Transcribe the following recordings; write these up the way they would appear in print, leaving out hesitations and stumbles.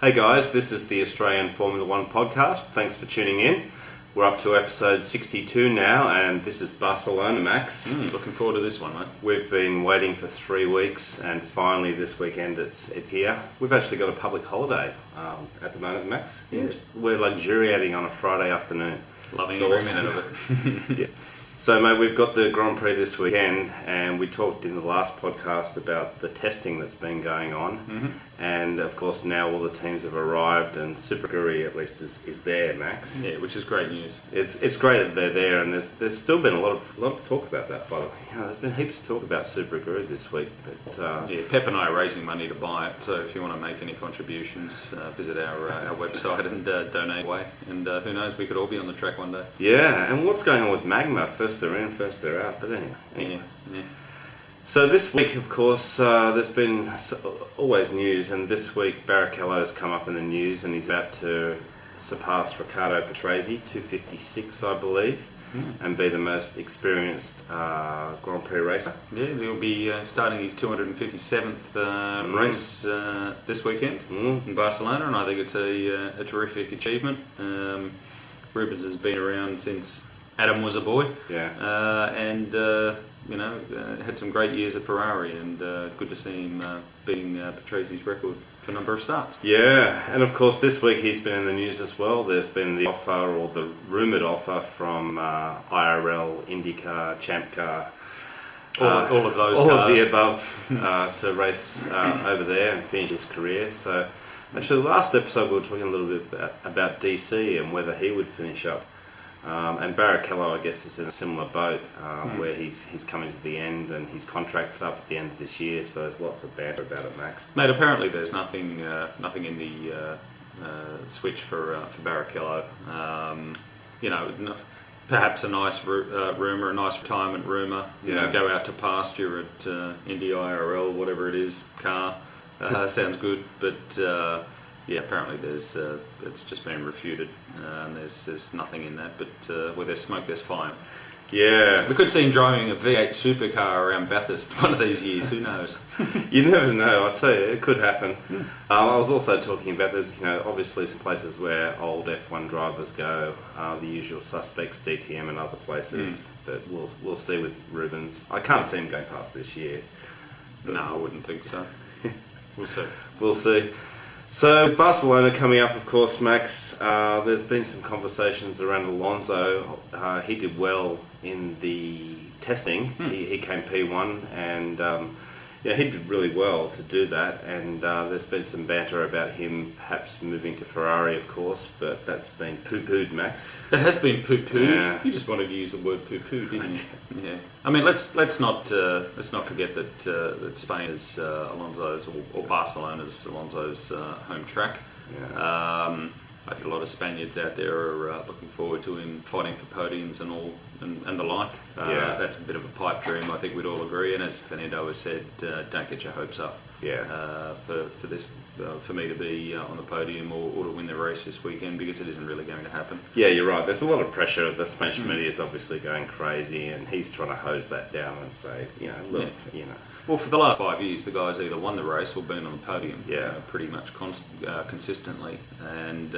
Hey guys, this is the Australian Formula One podcast. Thanks for tuning in. We're up to episode 62 now, and this is Barcelona, Max. Looking forward to this one, mate. We've been waiting for 3 weeks, and finally this weekend it's here. We've actually got a public holiday at the moment, Max. Yes. We're luxuriating on a Friday afternoon. Loving It's every awesome. minute of it. Yeah. So, mate, we've got the Grand Prix this weekend, and we talked in the last podcast about the testing that's been going on. And, of course, now all the teams have arrived, and Super Ferrari, at least, is there, Max. Yeah, which is great news. It's great that they're there, and there's still been a lot of talk about that, by the way. There's been heaps of talk about Super Ferrari this week. But Yeah, Pep and I are raising money to buy it, so if you want to make any contributions, visit our website and donate away. And who knows, we could all be on the track one day. yeah, and what's going on with Magma? First they're in, first they're out. But anyway. Yeah. So this week, of course, there's been always news, and this week Barrichello's come up in the news, and he's about to surpass Riccardo Patrese, 256, I believe, and be the most experienced Grand Prix racer. Yeah, he'll be starting his 257th race this weekend in Barcelona, and I think it's a terrific achievement. Rubens has been around since Adam was a boy, and had some great years at Ferrari, and good to see him beating Patrese's record for a number of starts. Yeah, and of course this week he's been in the news as well. There's been the offer, or the rumoured offer, from IRL, IndyCar, Champ Car, All of those all cars. of the above, to race over there and finish his career. So actually, the last episode we were talking a little bit about DC and whether he would finish up. And Barrichello, I guess, is in a similar boat, where he's coming to the end and his contract's up at the end of this year. So there's lots of banter about it, Max. Mate, apparently there's nothing in the switch for Barrichello. Perhaps a nice rumour, a nice retirement rumour. Go out to pasture at Indy IRL, whatever it is, car. Sounds good, but apparently it's just been refuted, and there's nothing in that. But where there's smoke, there's fire. Yeah. We could see him driving a V8 supercar around Bathurst one of these years. Who knows? You never know. I tell you, it could happen. I was also talking about there's obviously some places where old F1 drivers go, the usual suspects, DTM and other places. But we'll see with Rubens. I can't see him going past this year. No, I wouldn't think so. We'll see. We'll see. So Barcelona coming up, of course, Max. There's been some conversations around Alonso. He did well in the testing. He came P1, and he did really well to do that. And there's been some banter about him perhaps moving to Ferrari, of course, but that's been poo-pooed, Max. It has been poo-pooed. Yeah. You just wanted to use the word poo-pooed, didn't you? Yeah. I mean, let's not forget that Spain is Alonso's, or Barcelona's Alonso's home track. Yeah. I think a lot of Spaniards out there are looking forward to him fighting for podiums and all and the like. That's a bit of a pipe dream, I think we'd all agree. And as Fernando has said, don't get your hopes up. For me to be on the podium or to win the race this weekend, because it isn't really going to happen. Yeah, you're right. There's a lot of pressure. The Spanish media is obviously going crazy, and he's trying to hose that down and say, look. Well, for the last 5 years, the guy's either won the race or been on the podium. Yeah. Pretty much consistently, and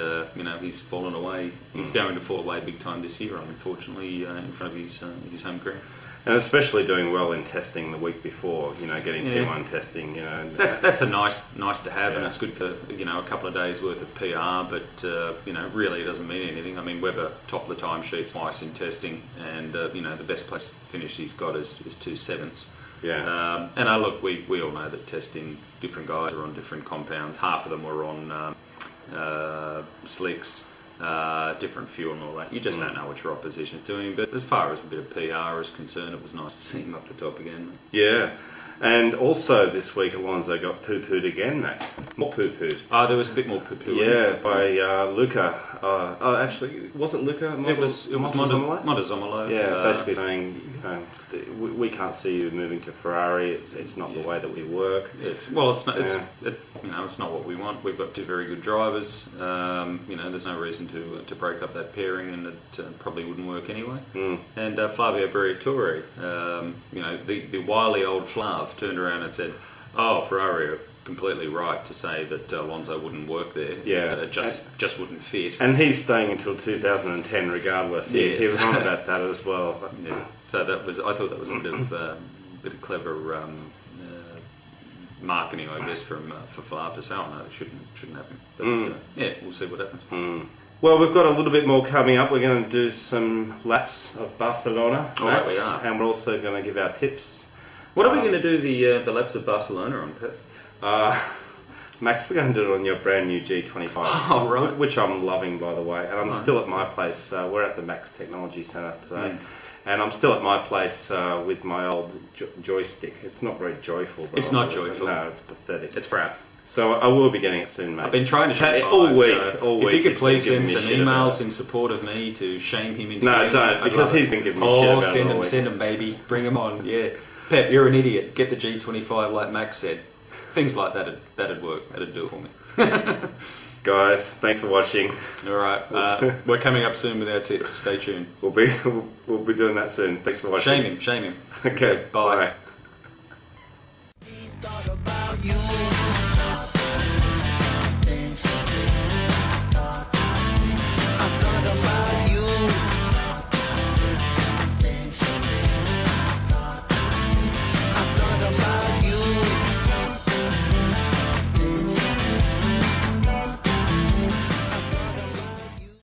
he's fallen away. He's going to fall away big time this year, unfortunately, in front of his home ground. And especially doing well in testing the week before, getting P1 testing, That's a nice to have, and it's good for a couple of days worth of PR. But really, it doesn't mean anything. I mean, Webber topped the timesheets twice in testing, and the best place finish he's got is 2/7. Yeah. And look, we all know that testing, different guys are on different compounds. Half of them were on slicks. Different fuel and all that. You just don't know what your opposition's doing. But as far as a bit of PR is concerned, it was nice to see him up the top again. Yeah. And also this week, Alonso got poo-pooed again, Max. More poo-pooed. There was a bit more poo-pooed. Yeah, by Luca. Actually, was it Luca? It was Montezomolo. Yeah, basically saying, we can't see you moving to Ferrari. It's not the way that we work. It's not what we want. We've got two very good drivers. There's no reason to break up that pairing, and it probably wouldn't work anyway. And Flavio Briatore, the wily old Flav, turned around and said, "Oh, Ferrari completely right to say that Alonso wouldn't work there. Yeah. That it just wouldn't fit. And he's staying until 2010 regardless. He was on about that as well. Yeah. So I thought that was a bit of clever marketing, I guess, for Favre to say, "Oh no, it shouldn't happen." But yeah, we'll see what happens. Well, we've got a little bit more coming up. We're going to do some laps of Barcelona, Max, we are. And we're also going to give our tips. What are we going to do the laps of Barcelona on, Pep? Max, we're going to do it on your brand new G25. Oh, right. Which I'm loving, by the way. And I'm still at my place. We're at the Max Technology Centre today. And I'm still at my place with my old joystick. It's not very joyful. But it's not joyful. No, it's pathetic. It's crap. So I will be getting it soon, mate. I've been trying to show you all week. If you could please send some emails in support of me to shame him into No, don't, because he's been giving me shit about it all week. Send him, baby. Bring him on, yeah. Pep, you're an idiot. Get the G25 like Max said. Things like that'd work. That'd do it for me. Guys, thanks for watching. All right, we're coming up soon with our tips. Stay tuned. We'll be doing that soon. Thanks for watching. Shame him. Okay, Bye. bye.